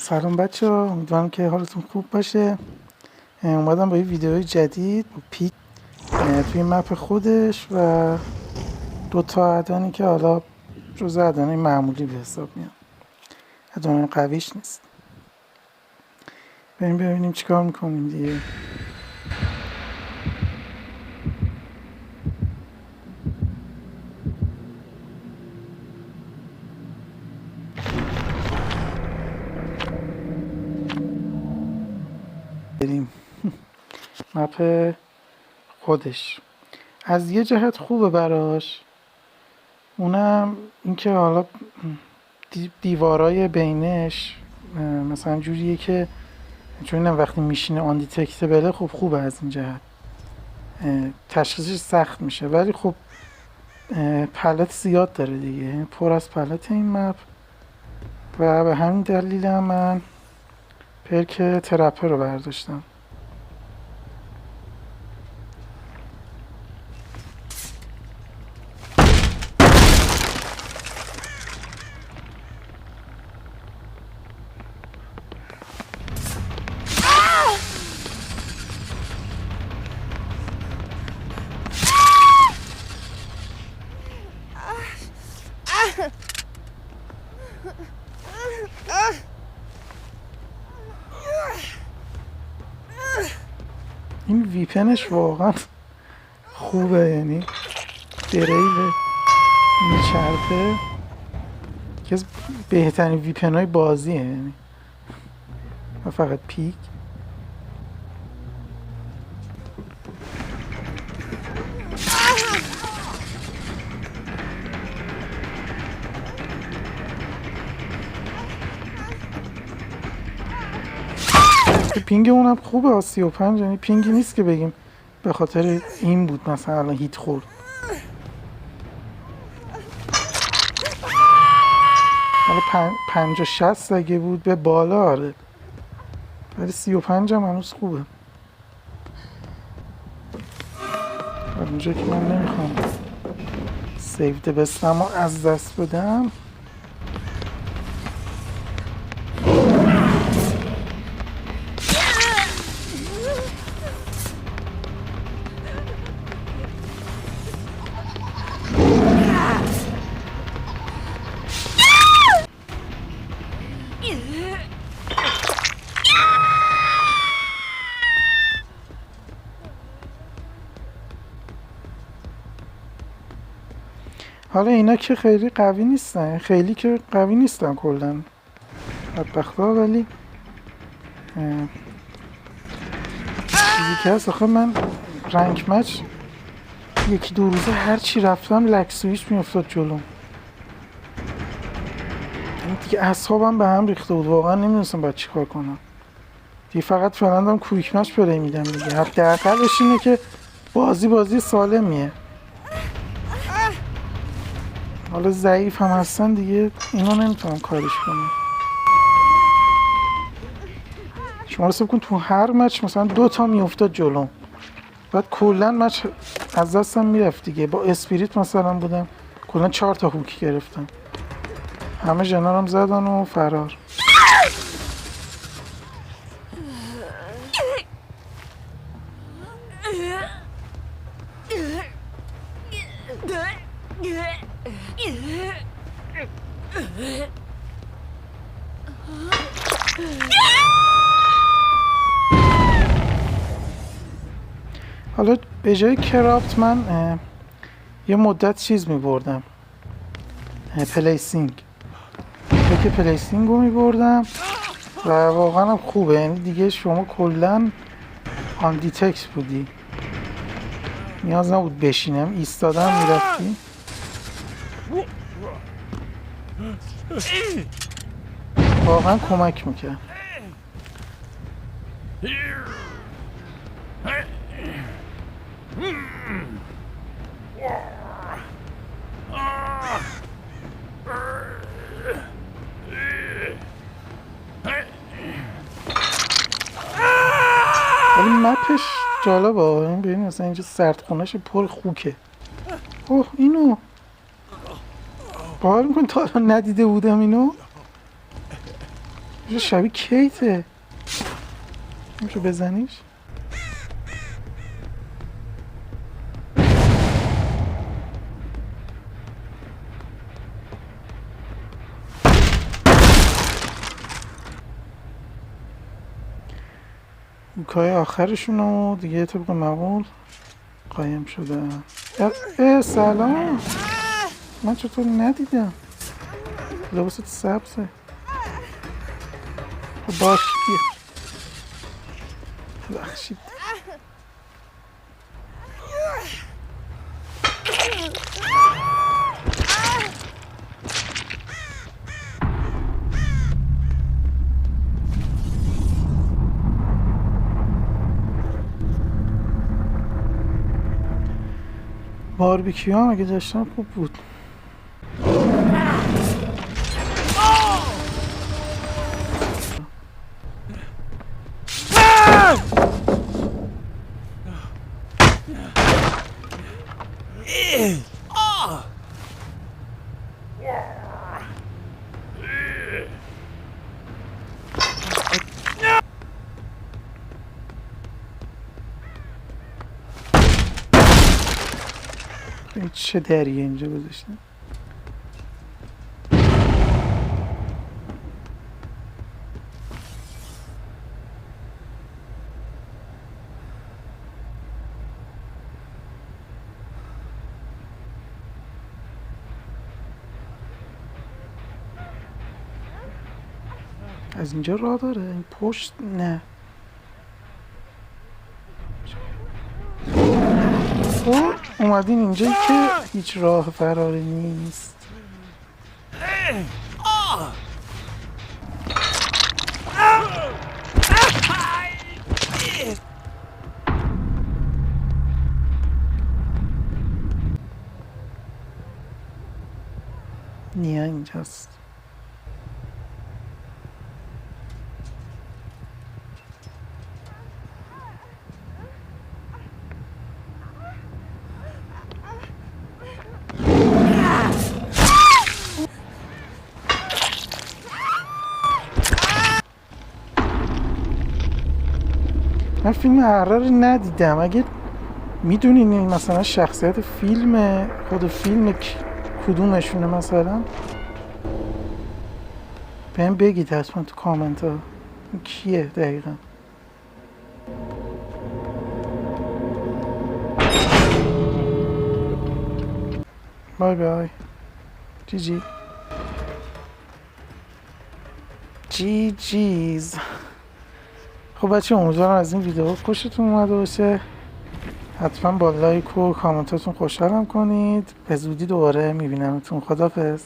سلام بچه ها، امیدوارم که حالتون خوب باشه. اومدم با یه ویدیوی جدید با پیک توی مپ خودش و دوتا عدنی که حالا جز عدنی معمولی به حساب میان، عدنی قویش نیست. بریم ببینیم چیکار میکنیم دیگه. بریم مپ خودش از یه جهت خوبه براش، اونم اینکه حالا دیوارای بینش مثلا جوریه که چون وقتی میشینه آن دیتکتبله، خب خوبه از این جهت تشخیصش سخت میشه، ولی خب پلت زیاد داره دیگه، پر از پلت این مپ و به همین دلیل هم من پرک ترپر رو برداشتم. این ویپنش واقعا خوبه، یعنی دریل میچرخه که از بهترین ویپن های بازیه، یعنی و فقط پیک. پینگ اونم خوبه، 35، یعنی پینگی نیست که بگیم به خاطر این بود مثلا هیت خورد. حالا 50-60 اگه بود به بالا، آره، ولی 35 هم هنوز خوبه. اونجا که من نمیخوام سیو بستم و از دست بدم. حالا اینا که خیلی قوی نیستن، کلا بدبختا، ولی چیزی که هست، آخه من رنک مچ یکی دو روزه هر چی رفتم لک سویچ میافتاد جلوم، دیگه اعصابم به هم ریخته بود، واقعا نمیدونستم باید چیکار کنم دیگه. فقط فعلا دارم کویک مچ پلی میدم دیگه، حداقلش اینه که بازی سالمیه. حالا ضعیف هم هستن دیگه، اینو نمیتونم کارش کنم. شما حساب کن تو هر مچ مثلا 2 تا میافتاد جلوم، بعد کلا مچ از دستم میرفت دیگه. با اسپریت مثلا بودم، کلا 4 تا هوک گرفتم، همه جنارم زدن و فرار. حالا به جای کرافت من یه مدت چیز می بردم، پلیسینگ، که پلیسینگ رو می بردم و واقعا هم خوبه، یعنی دیگه شما کلن آن دیتکت بودی، نیاز نبود بشینم، ایستادم میرفتی. واقعا کمک میکرد. ولی مپش جالبه، این ببین مثلا اینجا سردخونهش پر خوکه. اوه اینو باور میکنی تا الان ندیده بودم اینو. چه شبیه کیته. میشه بزنیش؟ کای آخرشونو دیگه طبق معمول قایم شده. سلام. من چطور ندیدم؟ لباست سبزه. باش بیا. بخشید. باربیکیو هم اگه داشتم خوب بود. این چه دریه اینجا گذاشتم؟ از اینجا راه داره؟ این پشت نه. اومدین اینجا که هیچ راه فراری نیست. نیا اینجاست. من فیلم هرر رو ندیدم. اگه میدونین این مثلا شخصیت فیلم خود فیلم کدومشونه مثلا بهم بگید حتما تو کامنت ها کیه دقیقا. بای بای جی جی جی جیز. خب بچه امیدوارم از این ویدیو خوشتون اومده باشه. حتما با لایک و کامنتاتون خوشحالم کنید. به زودی دوباره میبینمتون. خداحافظ.